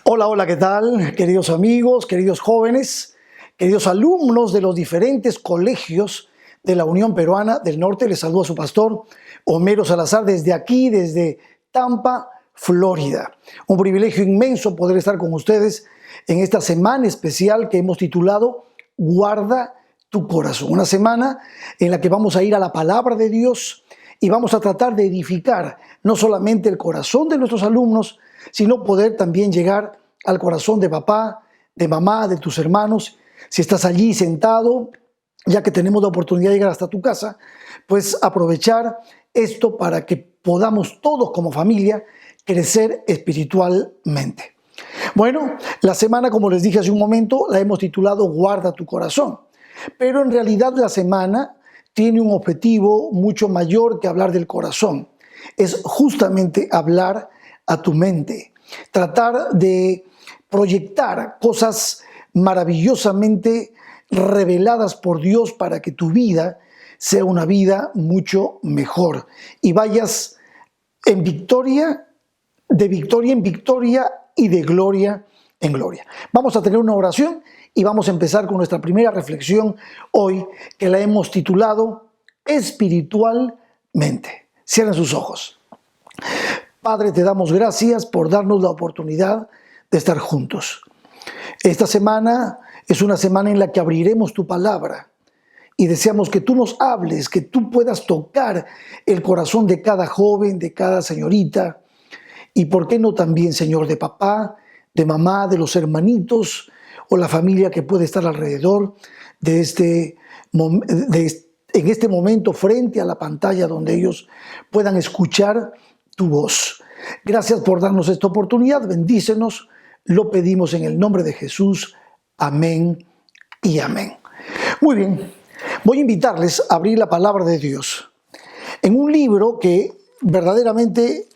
Hola, hola, ¿qué tal? Queridos amigos, queridos jóvenes, queridos alumnos de los diferentes colegios de la Unión Peruana del Norte, les saluda su pastor Homero Salazar desde aquí, desde Tampa, Florida. Un privilegio inmenso poder estar con ustedes en esta semana especial que hemos titulado Guarda tu corazón. Una semana en la que vamos a ir a la palabra de Dios y vamos a tratar de edificar no solamente el corazón de nuestros alumnos, sino poder también llegar al corazón de papá, de mamá, de tus hermanos. Si estás allí sentado, ya que tenemos la oportunidad de llegar hasta tu casa, pues aprovechar esto para que podamos todos como familia crecer espiritualmente. Bueno, la semana, como les dije hace un momento, la hemos titulado Guarda tu corazón, pero en realidad la semana tiene un objetivo mucho mayor que hablar del corazón. Es justamente hablar a tu mente, tratar de proyectar cosas maravillosamente reveladas por Dios para que tu vida sea una vida mucho mejor y vayas en victoria, de victoria en victoria y de gloria en gloria. Vamos a tener una oración y vamos a empezar con nuestra primera reflexión hoy, que la hemos titulado Espiritualmente. Cierren sus ojos. Padre, te damos gracias por darnos la oportunidad de estar juntos. Esta semana es una semana en la que abriremos tu palabra y deseamos que tú nos hables, que tú puedas tocar el corazón de cada joven, de cada señorita y, ¿por qué no también, Señor, de papá, de mamá, de los hermanitos o la familia que puede estar alrededor de en este momento frente a la pantalla donde ellos puedan escuchar tu voz. Gracias por darnos esta oportunidad, bendícenos, lo pedimos en el nombre de Jesús, amén y amén. Muy bien, voy a invitarles a abrir la palabra de Dios en un libro que verdaderamente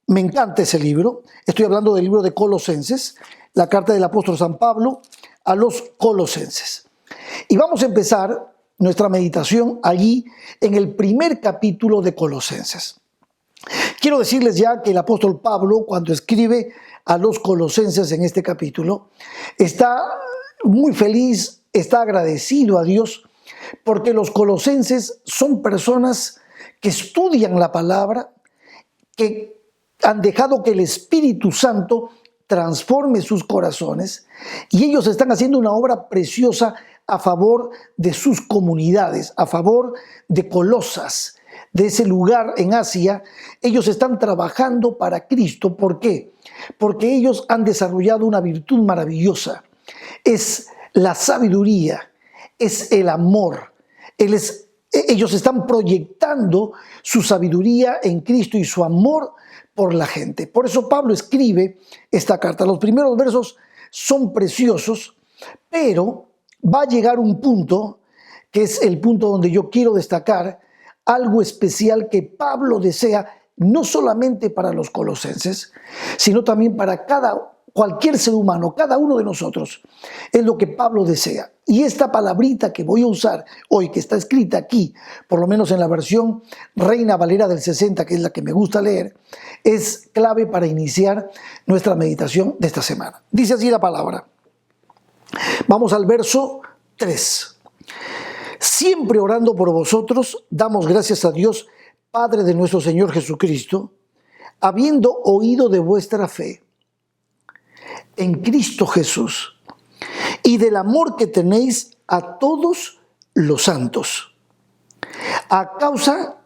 me encanta ese libro. Estoy hablando del libro de Colosenses, la carta del apóstol San Pablo a los Colosenses. Y vamos a empezar nuestra meditación allí en el primer capítulo de Colosenses. Quiero decirles ya que el apóstol Pablo, cuando escribe a los Colosenses en este capítulo, está muy feliz, está agradecido a Dios, porque los colosenses son personas que estudian la palabra, que han dejado que el Espíritu Santo transforme sus corazones y ellos están haciendo una obra preciosa a favor de sus comunidades, a favor de Colosas, de ese lugar en Asia. Ellos están trabajando para Cristo. ¿Por qué? Porque ellos han desarrollado una virtud maravillosa. Es la sabiduría, es el amor. Ellos están proyectando su sabiduría en Cristo y su amor por la gente. Por eso Pablo escribe esta carta. Los primeros versos son preciosos, pero va a llegar un punto, que es el punto donde yo quiero destacar algo especial que Pablo desea, no solamente para los colosenses, sino también para cualquier ser humano, cada uno de nosotros. Es lo que Pablo desea. Y esta palabrita que voy a usar hoy, que está escrita aquí, por lo menos en la versión Reina Valera del 60, que es la que me gusta leer, es clave para iniciar nuestra meditación de esta semana. Dice así la palabra. Vamos al verso 3. Siempre orando por vosotros, damos gracias a Dios, Padre de nuestro Señor Jesucristo, habiendo oído de vuestra fe en Cristo Jesús y del amor que tenéis a todos los santos, a causa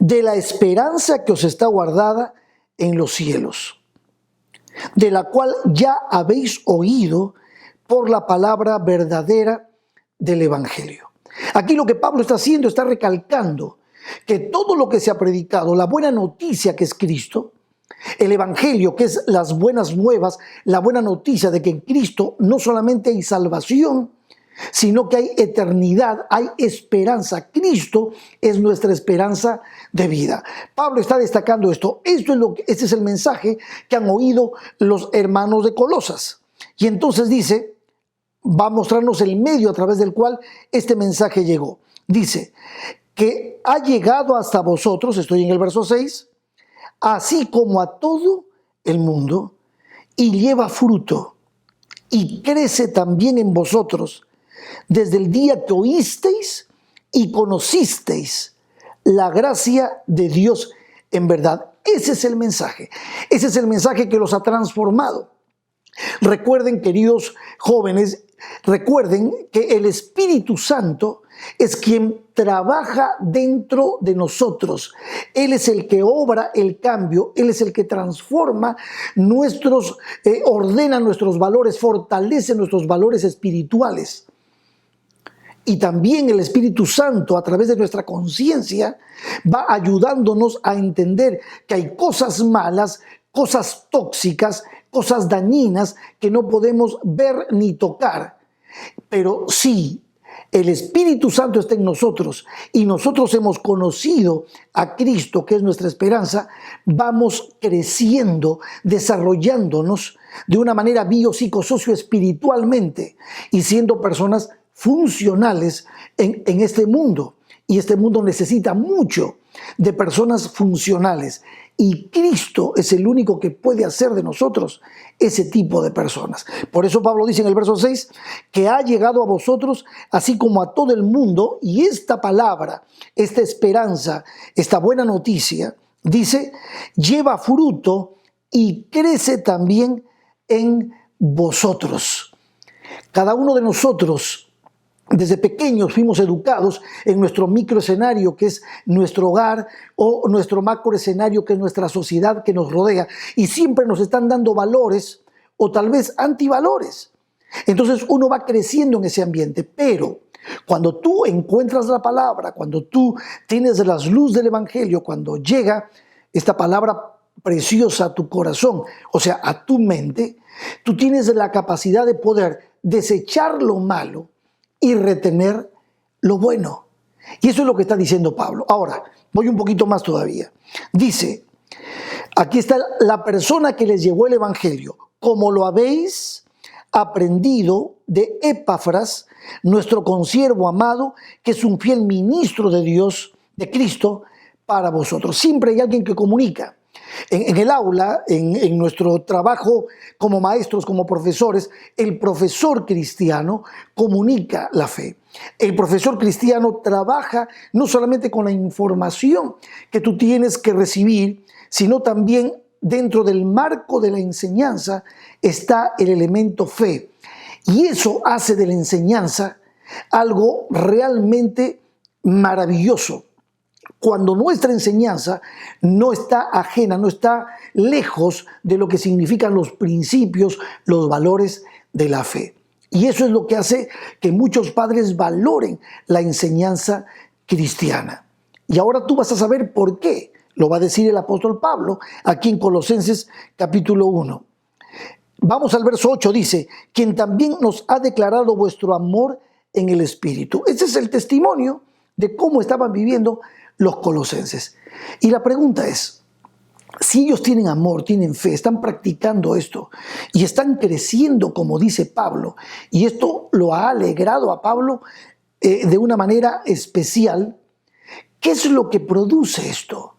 de la esperanza que os está guardada en los cielos, de la cual ya habéis oído por la palabra verdadera del Evangelio. Aquí lo que Pablo está haciendo, está recalcando que todo lo que se ha predicado, la buena noticia que es Cristo, el Evangelio, que es las buenas nuevas, la buena noticia de que en Cristo no solamente hay salvación, sino que hay eternidad, hay esperanza. Cristo es nuestra esperanza de vida. Pablo está destacando esto. Este es el mensaje que han oído los hermanos de Colosas. Y entonces dice, va a mostrarnos el medio a través del cual este mensaje llegó. Dice que ha llegado hasta vosotros, estoy en el verso 6, así como a todo el mundo, y lleva fruto y crece también en vosotros desde el día que oísteis y conocisteis la gracia de Dios en verdad. Ese es el mensaje. Ese es el mensaje que los ha transformado. Recuerden, queridos jóvenes, recuerden que el Espíritu Santo es quien trabaja dentro de nosotros. Él es el que obra el cambio, Él es el que transforma ordena nuestros valores, fortalece nuestros valores espirituales. Y también el Espíritu Santo, a través de nuestra conciencia, va ayudándonos a entender que hay cosas malas, cosas tóxicas, cosas dañinas que no podemos ver ni tocar. Pero sí, el Espíritu Santo está en nosotros y nosotros hemos conocido a Cristo, que es nuestra esperanza, vamos creciendo, desarrollándonos de una manera biopsicosocio espiritualmente y siendo personas funcionales en este mundo. Y este mundo necesita mucho de personas funcionales. Y Cristo es el único que puede hacer de nosotros ese tipo de personas. Por eso Pablo dice en el verso 6 que ha llegado a vosotros así como a todo el mundo, y esta palabra, esta esperanza, esta buena noticia, dice, lleva fruto y crece también en vosotros. Cada uno de nosotros desde pequeños fuimos educados en nuestro microescenario, que es nuestro hogar, o nuestro macroescenario, que es nuestra sociedad que nos rodea, y siempre nos están dando valores o tal vez antivalores. Entonces uno va creciendo en ese ambiente, pero cuando tú encuentras la palabra, cuando tú tienes las luz del Evangelio, cuando llega esta palabra preciosa a tu corazón, o sea, a tu mente, tú tienes la capacidad de poder desechar lo malo y retener lo bueno. Y eso es lo que está diciendo Pablo. Ahora, voy un poquito más todavía. Dice, aquí está la persona que les llevó el Evangelio, como lo habéis aprendido de Epafras, nuestro consiervo amado, que es un fiel ministro de Dios, de Cristo, para vosotros. Siempre hay alguien que comunica. En el aula, en nuestro trabajo como maestros, como profesores, el profesor cristiano comunica la fe. El profesor cristiano trabaja no solamente con la información que tú tienes que recibir, sino también dentro del marco de la enseñanza está el elemento fe. Y eso hace de la enseñanza algo realmente maravilloso. Cuando nuestra enseñanza no está ajena, no está lejos de lo que significan los principios, los valores de la fe. Y eso es lo que hace que muchos padres valoren la enseñanza cristiana. Y ahora tú vas a saber por qué. Lo va a decir el apóstol Pablo aquí en Colosenses capítulo 1. Vamos al verso 8, dice, quien también nos ha declarado vuestro amor en el Espíritu. Ese es el testimonio de cómo estaban viviendo los colosenses. Y la pregunta es, si ellos tienen amor, tienen fe, están practicando esto y están creciendo como dice Pablo, y esto lo ha alegrado a Pablo de una manera especial, ¿qué es lo que produce esto?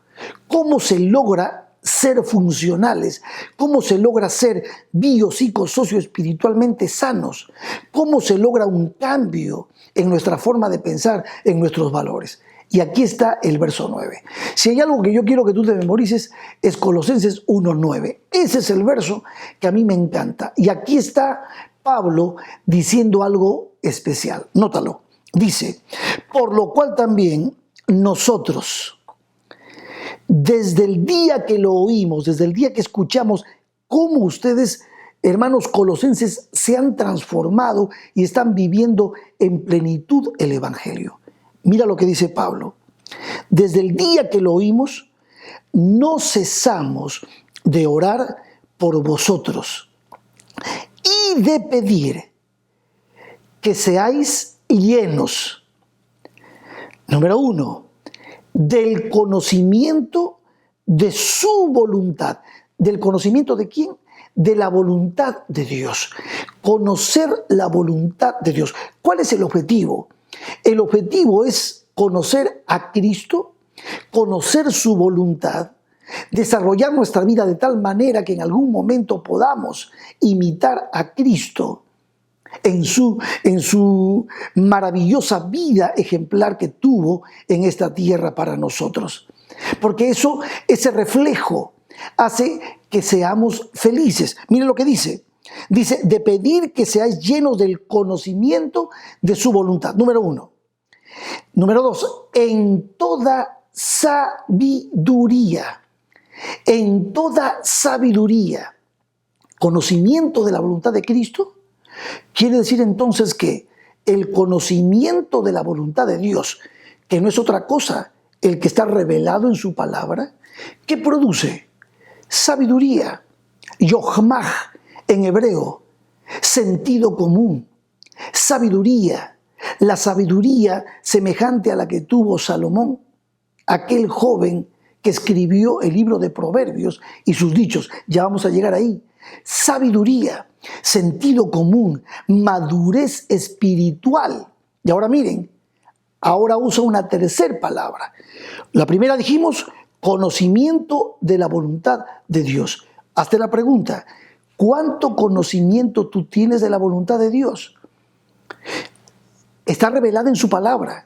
¿Cómo se logra ser funcionales? ¿Cómo se logra ser biopsicosocio-espiritualmente sanos? ¿Cómo se logra un cambio en nuestra forma de pensar, en nuestros valores? Y aquí está el verso 9. Si hay algo que yo quiero que tú te memorices, es Colosenses 1:9. Ese es el verso que a mí me encanta. Y aquí está Pablo diciendo algo especial. Nótalo. Dice, por lo cual también nosotros, desde el día que lo oímos, desde el día que escuchamos cómo ustedes, hermanos colosenses, se han transformado y están viviendo en plenitud el Evangelio. Mira lo que dice Pablo. Desde el día que lo oímos, no cesamos de orar por vosotros y de pedir que seáis llenos, número 1, del conocimiento de su voluntad. ¿Del conocimiento de quién? De la voluntad de Dios. Conocer la voluntad de Dios. ¿Cuál es el objetivo? El objetivo es conocer a Cristo, conocer su voluntad, desarrollar nuestra vida de tal manera que en algún momento podamos imitar a Cristo en su maravillosa vida ejemplar que tuvo en esta tierra para nosotros. Porque ese reflejo hace que seamos felices. Miren lo que dice. Dice, de pedir que seáis llenos del conocimiento de su voluntad. Número 1. Número 2, en toda sabiduría. En toda sabiduría. Conocimiento de la voluntad de Cristo. Quiere decir entonces que el conocimiento de la voluntad de Dios, que no es otra cosa, el que está revelado en su palabra, ¿qué produce? Sabiduría, yohmah en hebreo, sentido común, sabiduría, la sabiduría semejante a la que tuvo Salomón, aquel joven que escribió el libro de Proverbios y sus dichos. Ya vamos a llegar ahí. Sabiduría, sentido común, madurez espiritual. Y ahora miren, ahora usa una tercera palabra. La primera dijimos, conocimiento de la voluntad de Dios. Hazte la pregunta, ¿cuánto conocimiento tú tienes de la voluntad de Dios? Está revelada en su palabra.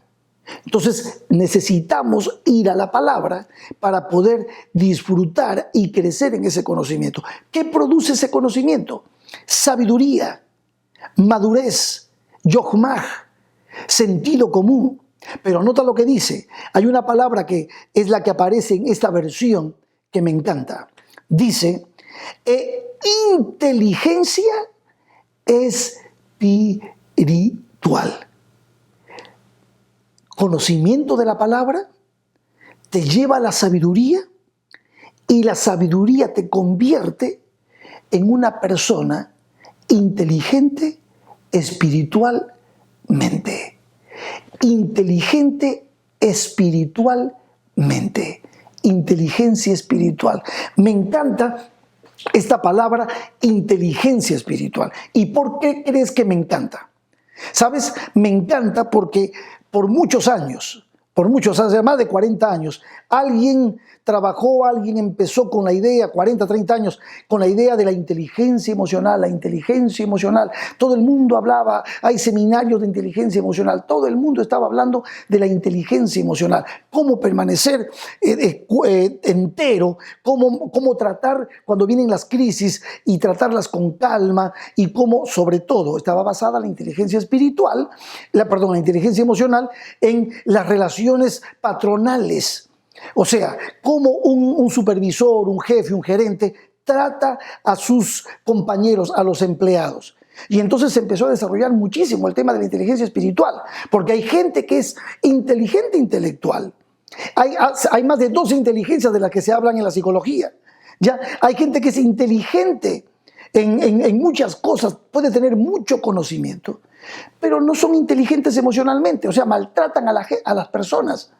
Entonces necesitamos ir a la palabra para poder disfrutar y crecer en ese conocimiento. ¿Qué produce ese conocimiento? Sabiduría, madurez, yohmah, sentido común. Pero nota lo que dice. Hay una palabra que es la que aparece en esta versión que me encanta. Dice, inteligencia espiritual. Conocimiento de la palabra te lleva a la sabiduría y la sabiduría te convierte en una persona inteligente espiritualmente. Inteligente espiritualmente. Inteligencia espiritual. Me encanta esta palabra, inteligencia espiritual. ¿Y por qué crees que me encanta? ¿Sabes? Me encanta porque por muchos años, más de 40 años, alguien empezó con la idea, 40, 30 años, con la idea de la inteligencia emocional, la inteligencia emocional. Todo el mundo hablaba, hay seminarios de inteligencia emocional, todo el mundo estaba hablando de la inteligencia emocional, cómo permanecer entero, cómo tratar cuando vienen las crisis y tratarlas con calma y cómo, sobre todo, estaba basada la inteligencia espiritual, la inteligencia emocional en las relaciones patronales. O sea, cómo un supervisor, un jefe, un gerente trata a sus compañeros, a los empleados. Y entonces se empezó a desarrollar muchísimo el tema de la inteligencia espiritual, porque hay gente que es inteligente intelectual. Hay más de 2 inteligencias de las que se hablan en la psicología. ¿Ya? Hay gente que es inteligente en muchas cosas, puede tener mucho conocimiento, pero no son inteligentes emocionalmente, o sea, maltratan a las personas.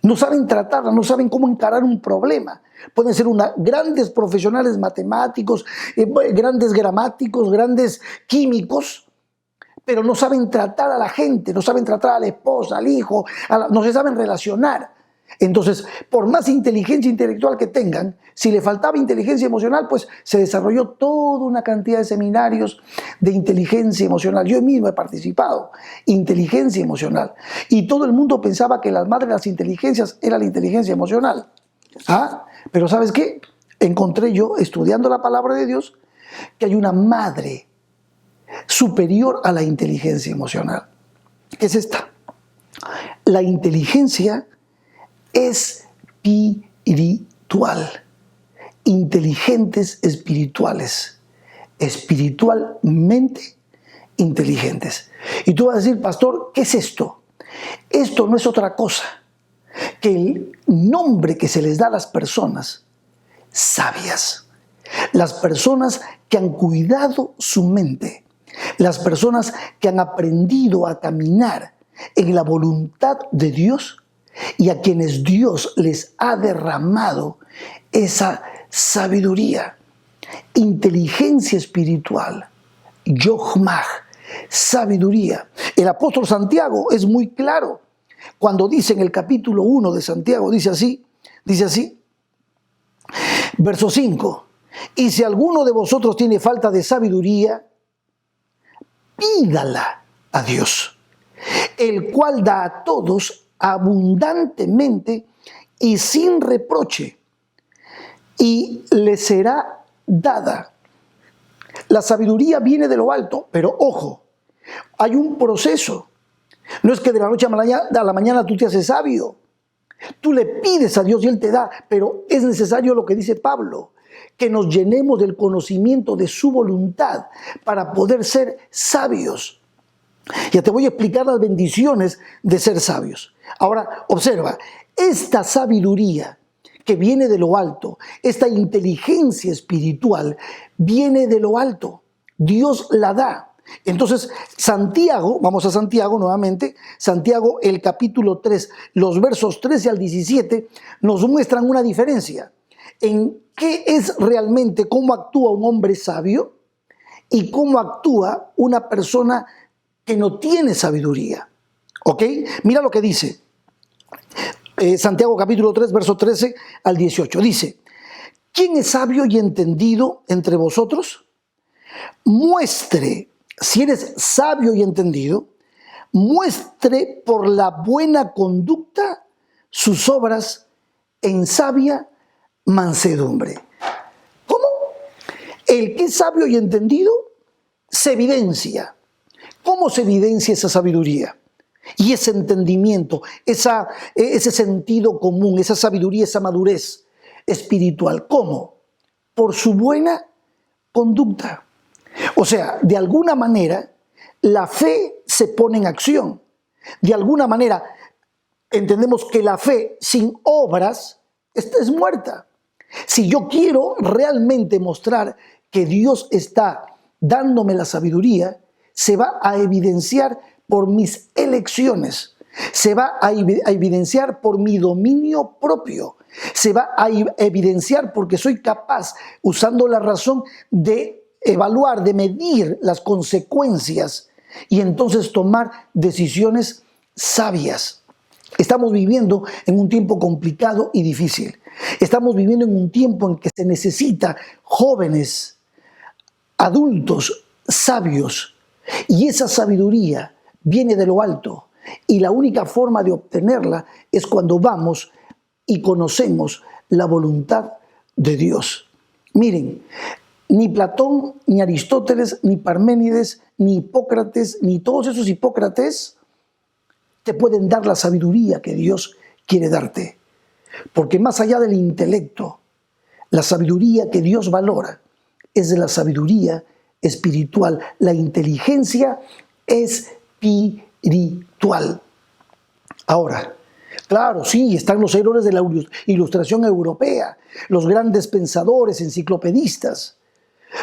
No saben tratarla, no saben cómo encarar un problema. Pueden ser grandes profesionales matemáticos, grandes gramáticos, grandes químicos, pero no saben tratar a la gente, no saben tratar a la esposa, al hijo, no se saben relacionar. Entonces, por más inteligencia intelectual que tengan, si le faltaba inteligencia emocional, pues se desarrolló toda una cantidad de seminarios de inteligencia emocional. Yo mismo he participado, inteligencia emocional. Y todo el mundo pensaba que la madre de las inteligencias era la inteligencia emocional. Pero ¿sabes qué? Encontré yo, estudiando la palabra de Dios, que hay una madre superior a la inteligencia emocional. ¿Qué es esta? La inteligencia espiritual, inteligentes espirituales, espiritualmente inteligentes. Y tú vas a decir, pastor, ¿qué es esto? Esto no es otra cosa que el nombre que se les da a las personas sabias, las personas que han cuidado su mente, las personas que han aprendido a caminar en la voluntad de Dios y a quienes Dios les ha derramado esa sabiduría, inteligencia espiritual, yohmah, sabiduría. El apóstol Santiago es muy claro cuando dice en el capítulo 1 de Santiago, dice así, Verso 5. Y si alguno de vosotros tiene falta de sabiduría, pídala a Dios, el cual da a todos abundantemente y sin reproche, y le será dada. La sabiduría viene de lo alto, pero ojo, hay un proceso. No es que de la noche a la mañana tú te haces sabio. Tú le pides a Dios y Él te da, pero es necesario lo que dice Pablo, que nos llenemos del conocimiento de su voluntad para poder ser sabios. Ya te voy a explicar las bendiciones de ser sabios. Ahora, observa, esta sabiduría que viene de lo alto, esta inteligencia espiritual, viene de lo alto. Dios la da. Entonces, Santiago, vamos a Santiago nuevamente, Santiago el capítulo 3, los versos 13 al 17, nos muestran una diferencia en qué es realmente, cómo actúa un hombre sabio y cómo actúa una persona que no tiene sabiduría. ¿Ok? Mira lo que dice Santiago capítulo 3, verso 13 al 18. Dice, ¿quién es sabio y entendido entre vosotros? Muestre, si eres sabio y entendido, muestre por la buena conducta sus obras en sabia mansedumbre. ¿Cómo? El que es sabio y entendido se evidencia. ¿Cómo se evidencia esa sabiduría? Y ese entendimiento, ese sentido común, esa sabiduría, esa madurez espiritual. ¿Cómo? Por su buena conducta. O sea, de alguna manera, la fe se pone en acción. De alguna manera, entendemos que la fe sin obras es muerta. Si yo quiero realmente mostrar que Dios está dándome la sabiduría, se va a evidenciar por mis elecciones, se va a evidenciar por mi dominio propio, se va a evidenciar porque soy capaz, usando la razón, de evaluar, de medir las consecuencias y entonces tomar decisiones sabias. Estamos viviendo en un tiempo complicado y difícil. Estamos viviendo en un tiempo en que se necesita jóvenes, adultos, sabios, y esa sabiduría viene de lo alto y la única forma de obtenerla es cuando vamos y conocemos la voluntad de Dios. Miren, ni Platón, ni Aristóteles, ni Parménides, ni Hipócrates, ni todos esos Hipócrates te pueden dar la sabiduría que Dios quiere darte. Porque más allá del intelecto, la sabiduría que Dios valora es de la sabiduría espiritual, la inteligencia espiritual. Ahora, claro, sí, están los héroes de la ilustración europea, los grandes pensadores, enciclopedistas,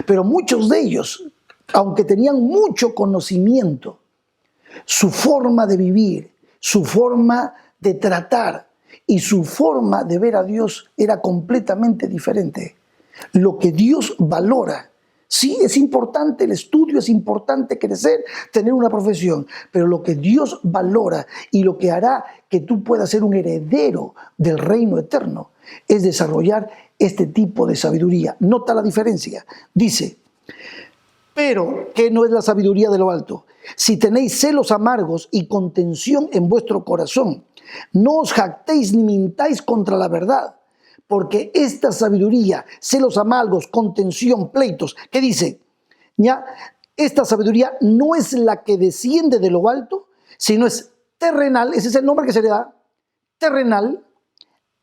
pero muchos de ellos, aunque tenían mucho conocimiento, su forma de vivir, su forma de tratar y su forma de ver a Dios era completamente diferente. Lo que Dios valora, sí, es importante el estudio, es importante crecer, tener una profesión, pero lo que Dios valora y lo que hará que tú puedas ser un heredero del reino eterno es desarrollar este tipo de sabiduría. Nota la diferencia. Dice, pero ¿qué no es la sabiduría de lo alto? Si tenéis celos amargos y contención en vuestro corazón, no os jactéis ni mintáis contra la verdad, porque esta sabiduría, celos amargos, contención, pleitos, ¿qué dice? ¿Ya? Esta sabiduría no es la que desciende de lo alto, sino es terrenal, ese es el nombre que se le da, terrenal,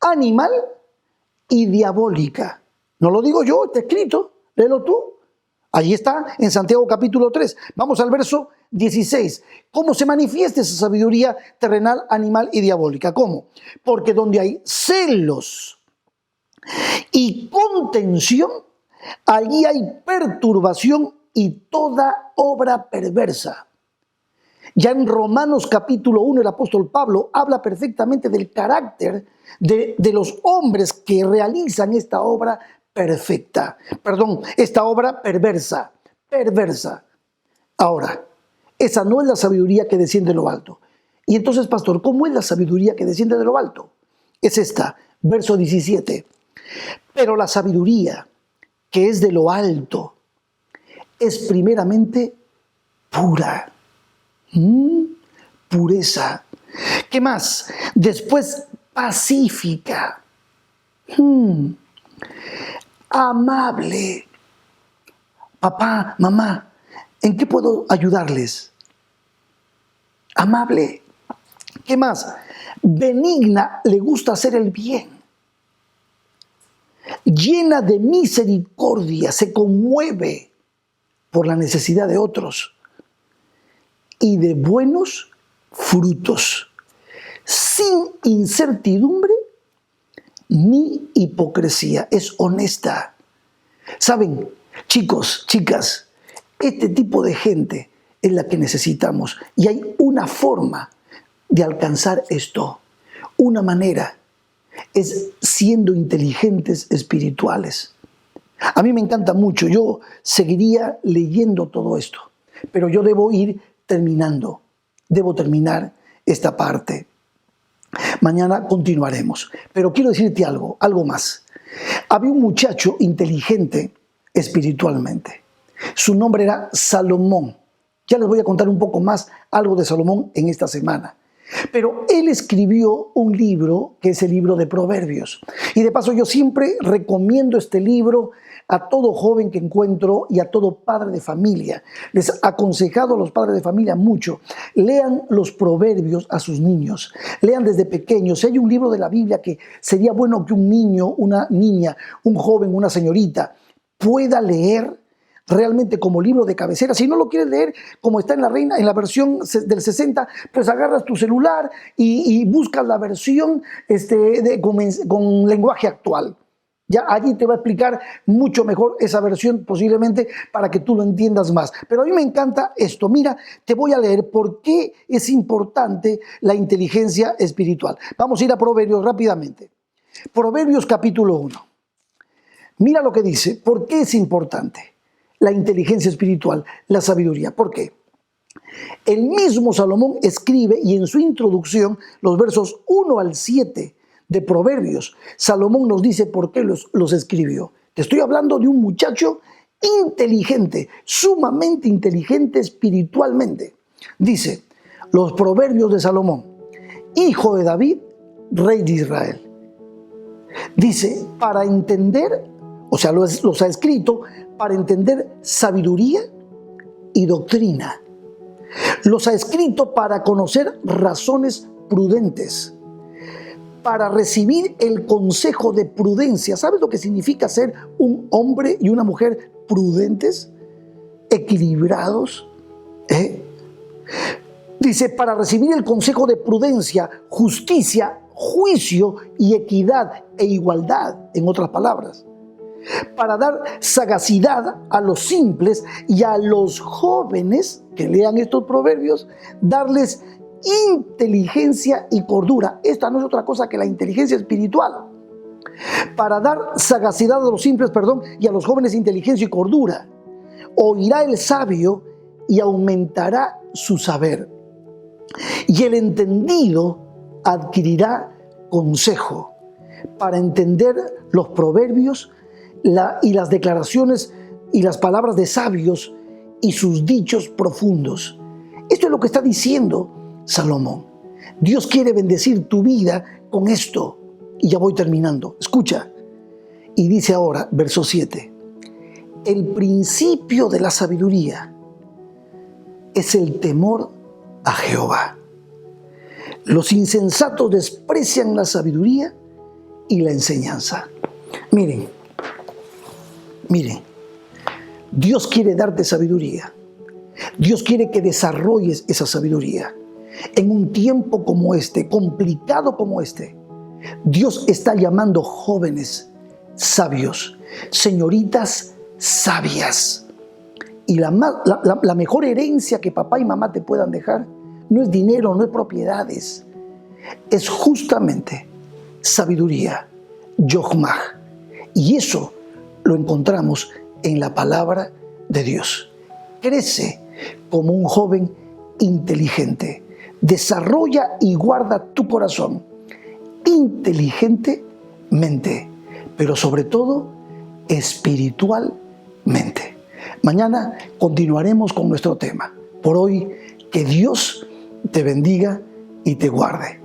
animal y diabólica. No lo digo yo, está escrito, léelo tú. Allí está en Santiago capítulo 3. Vamos al verso 16. ¿Cómo se manifiesta esa sabiduría terrenal, animal y diabólica? ¿Cómo? Porque donde hay celos y contención, allí hay perturbación y toda obra perversa. Ya en Romanos capítulo 1 el apóstol Pablo habla perfectamente del carácter de los hombres que realizan esta obra perfecta. Perdón, esta obra perversa. Ahora, esa no es la sabiduría que desciende de lo alto. Y entonces, pastor, ¿cómo es la sabiduría que desciende de lo alto? Es esta, verso 17. Pero la sabiduría, que es de lo alto, es primeramente pura. Pureza. ¿Qué más? Después, pacífica. Amable. Papá, mamá, ¿en qué puedo ayudarles? Amable. ¿Qué más? Benigna, le gusta hacer el bien. Llena de misericordia, se conmueve por la necesidad de otros. Y de buenos frutos, sin incertidumbre ni hipocresía. Es honesta. ¿Saben, chicos, chicas? Este tipo de gente es la que necesitamos. Y hay una forma de alcanzar esto. Una manera es siendo inteligentes espirituales. A mí me encanta mucho. Yo seguiría leyendo todo esto. Pero yo debo ir terminando. Debo terminar esta parte. Mañana continuaremos. Pero quiero decirte algo más. Había un muchacho inteligente espiritualmente. Su nombre era Salomón. Ya les voy a contar un poco más algo de Salomón en esta semana. Pero él escribió un libro que es el libro de Proverbios. Y de paso yo siempre recomiendo este libro a todo joven que encuentro y a todo padre de familia. Les he aconsejado a los padres de familia mucho. Lean los proverbios a sus niños. Lean desde pequeños. Si hay un libro de la Biblia que sería bueno que un niño, una niña, un joven, una señorita pueda leer realmente como libro de cabecera. Si no lo quieres leer como está en la versión del 60, pues agarras tu celular y buscas la versión con lenguaje actual. Ya allí te va a explicar mucho mejor esa versión posiblemente para que tú lo entiendas más. Pero a mí me encanta esto. Mira, te voy a leer por qué es importante la inteligencia espiritual. Vamos a ir a Proverbios rápidamente. Proverbios capítulo 1. Mira lo que dice. ¿Por qué es importante la inteligencia espiritual, la sabiduría? ¿Por qué? El mismo Salomón escribe, y en su introducción, los versos 1 al 7 de Proverbios, Salomón nos dice por qué los escribió. Te estoy hablando de un muchacho inteligente, sumamente inteligente espiritualmente. Dice, los Proverbios de Salomón, hijo de David, rey de Israel. Dice, para entender, o sea, los ha escrito para entender sabiduría y doctrina. Los ha escrito para conocer razones prudentes, para recibir el consejo de prudencia. ¿Sabes lo que significa ser un hombre y una mujer prudentes, equilibrados? Dice, para recibir el consejo de prudencia, justicia, juicio y equidad e igualdad, en otras palabras. Para dar sagacidad a los simples y a los jóvenes que lean estos proverbios, darles inteligencia y cordura. Esta no es otra cosa que la inteligencia espiritual. Para dar sagacidad a los simples, y a los jóvenes inteligencia y cordura. Oirá el sabio y aumentará su saber. Y el entendido adquirirá consejo. Para entender los proverbios y las declaraciones y las palabras de sabios y sus dichos profundos. Esto es lo que está diciendo Salomón. Dios quiere bendecir tu vida con esto. Y ya voy terminando. Escucha. Y dice ahora, verso 7. El principio de la sabiduría es el temor a Jehová. Los insensatos desprecian la sabiduría y la enseñanza. Miren, Dios quiere darte sabiduría. Dios quiere que desarrolles esa sabiduría. En un tiempo como este, complicado como este, Dios está llamando jóvenes sabios, señoritas sabias. Y la mejor herencia que papá y mamá te puedan dejar no es dinero, no es propiedades. Es justamente sabiduría, yochmah. Y eso lo encontramos en la palabra de Dios. Crece como un joven inteligente. Desarrolla y guarda tu corazón inteligentemente. pero sobre todo espiritualmente. Mañana continuaremos con nuestro tema. Por hoy, que Dios te bendiga y te guarde.